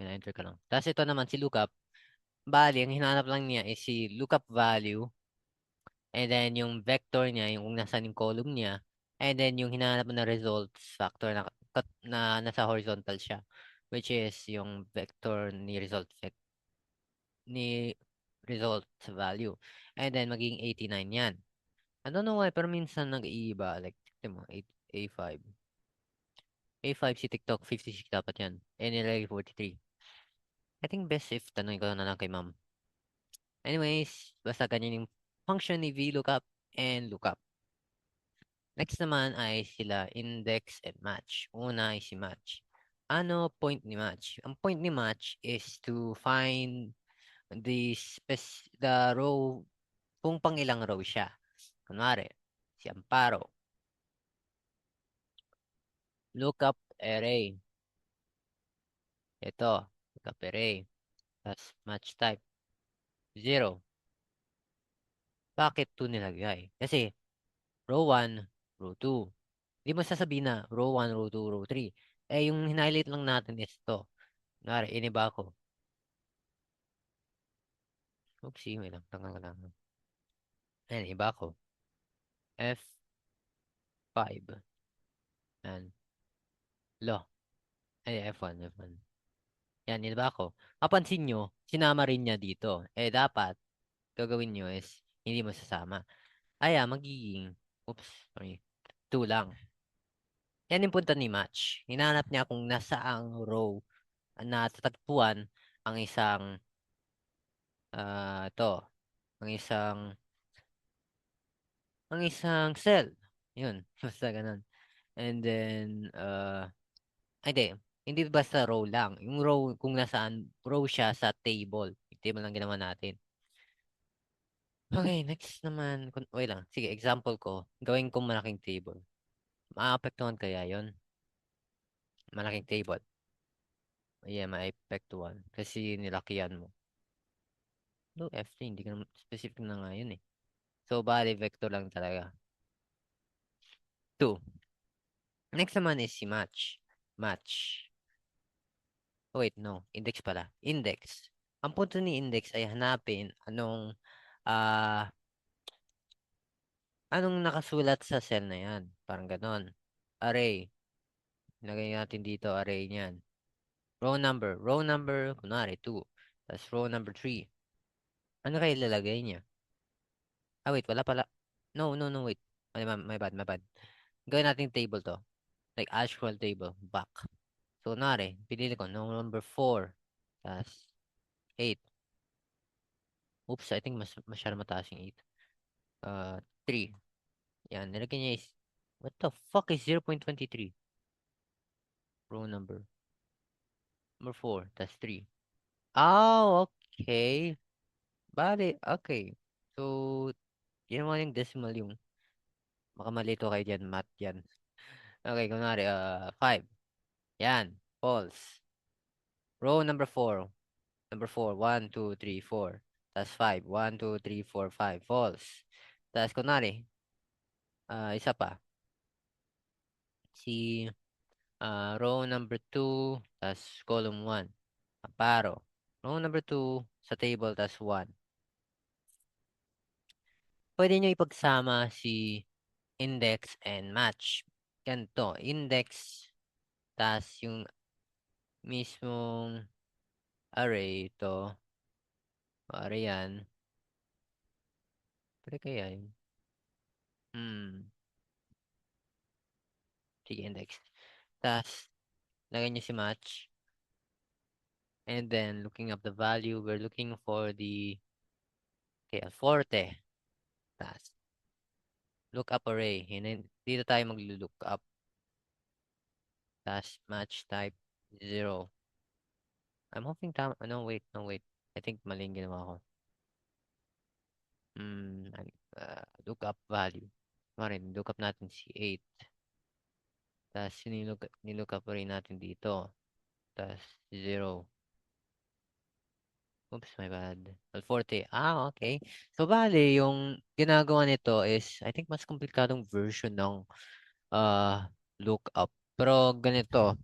enter ka lang. Tapos ito naman si lookup. Bali, ang hinahanap lang niya is si lookup value. And then yung vector niya, yung kung nasaan yung column niya. And then yung hinahanap mo na results factor na nasa horizontal siya. Which is yung vector ni result value. And then magiging 89 yan. I don't know why, pero minsan nag-iiba. Like, tignan mo, 8, A5. A5 si TikTok, 56 dapat yan. Eh, nilagay 43. I think best if tanongin ko na lang kay ma'am. Anyways, basta ganyan yung function ni VLOOKUP and lookup. Next naman ay sila index and match. Una ay si match. Ano point ni match? Ang point ni match is to find the row kung pang ilang row siya. Kunwari, si Amparo. Lookup array. Ito, lookup array. Tapos match type. 0. Bakit 2 nilagay? Kasi row 1, row 2. Hindi mo sasabihin na row 1, row 2, row 3. Eh, yung hinighlight lang natin is ito. Kunwari, iniba ko. Oopsie, may lang. Tanga lang. Ayan, iba ko. F5. Ayan. Lo. Ay, F1, F1. Yan, iniba ko. Mapansin nyo, sinama rin niya dito. Eh, dapat, gagawin nyo is, hindi mo sasama. Ay, magiging, oops, sorry, 2 lang. Yan yung punta ni Match. Hinahanap niya kung nasaang row na tatagpuan ang isang, ito, ang isang cell. Yun, basta ganun. And then, hindi basta row lang. Yung row, kung nasaan row siya sa table. Yung table lang ginawa natin. Okay, next naman. Wait lang. Sige, example ko. Gawin kong malaking table. Maapektuhan kaya yon. Malaking table. Yeah, maapektuhan. Kasi nilakihan mo. No, F3, hindi ka naman specific na nga yun eh. So, bali, vector lang talaga. 2. Next naman is si match. Match. Oh, wait, no. Index pala. Index. Ang punto ni index ay hanapin anong nakasulat sa cell na yan. Parang ganon. Array. Lagay natin dito array niyan. Row number. Row number, kunwari, 2. Tapos row number 3. Ano kayo ilalagay niya? Wait, wala pala. No, no, no, wait. My bad. Gawin natin table to. Like actual table. Back. So, kunwari, pinili ko, no, number 4. Tapos, 8. Oops, I think masyado mataas yung 8. 3. Yan, nilagay niya is, what the fuck is 0.23? Row number. Number 4. Tapos 3. Oh, okay. Bale, okay. So, ginawa yung decimal yung, baka malito kayo dyan, math yan. Okay, kunwari, 5. Yan, false. Row number 4. Number 4, 1, 2, 3, 4. Tapos 5, 1, 2, 3, 4, 5. False. Tapos kunwari, isa pa. Si row number 2, tapos column 1. Paro. Row number 2 sa table, tapos 1. Pwede nyo ipagsama si index and match. Ganito, index, tapos yung mismong array ito. Array yan. Pwede kaya yun? Sige, index. Tapos, lagay nyo si match. And then, looking up the value, we're looking for the forte. Tapos, look up array. Dito tayo mag-look up. Tapos, match type 0. I'm hoping tama. No, wait, no, wait. I think mali yung ginawa ko. Look up value. Marin, look up natin si 8. Tapos, nilook up array natin dito. Tapos, 0. Oops, my bad. Well, 40. Okay. So, bale, yung ginagawa nito is, I think, mas komplikadong version ng uh, lookup. Pero, ganito,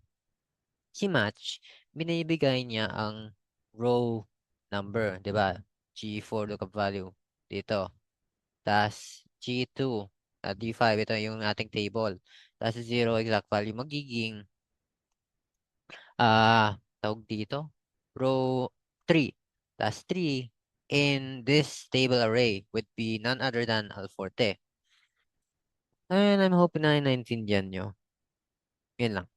si Match, binibigay niya ang row number, di ba? G4 lookup value dito. Tas G2 at D5, ito yung ating table. Tas 0 exact value magiging tawag dito, row 3. Tas 3 in this table array would be none other than Alforte. And I'm hoping na naintindihan nyo. Yun lang.